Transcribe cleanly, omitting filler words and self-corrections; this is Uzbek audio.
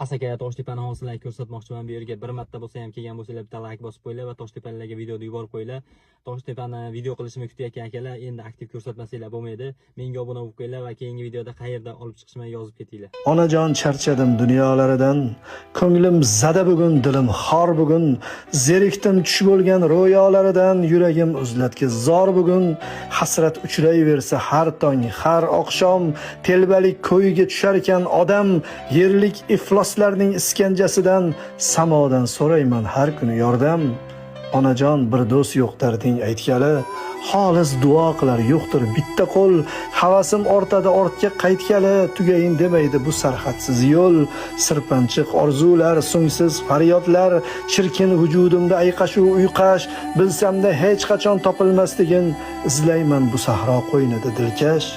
Asaka Toshtepani hosilarini ko'rsatmoqchiman. Bu yerga bir marta bo'lsa ham kelgan bo'lsanglar bitta like bosib qo'yinglar va Toshtepaliklarga videoni yuborib qo'yinglar. Toshtepani video qilishimni kutayotgan akalar endi aktiv ko'rsatmasanglar bo'lmaydi. Menga obuna bo'lib qo'yinglar va keyingi videoda qayerda olib chiqishimni yozib ketinglar. Onajon charchadim dunyolaridan, ko'nglim zada bugun, dilim xor bugun, zerikdim tush bo'lgan ro'yolaridan, yuragim uzlatga zor bugun, hasrat uchrayversa har tong, har oqshom, telbalik ko'yiga tushar ekan odam, yerlik ifloslarning iskanjasidan, samodan so'rayman har kuni yordam. Onajon bir do'st yo'q darding aytgali, xolis duo qilar yo'qdir bitta qo'l, havasim ortadi ortga qaytgali, tugayin demaydi bu sarhadsiz yo'l, sirpanchiq orzular, so'ngsiz faryodlar, chirkin vujudimda ayqashuv uyqash, bilsamda hech qachon topilmasligin, izlayman bu sahro qo'ynida dilkash.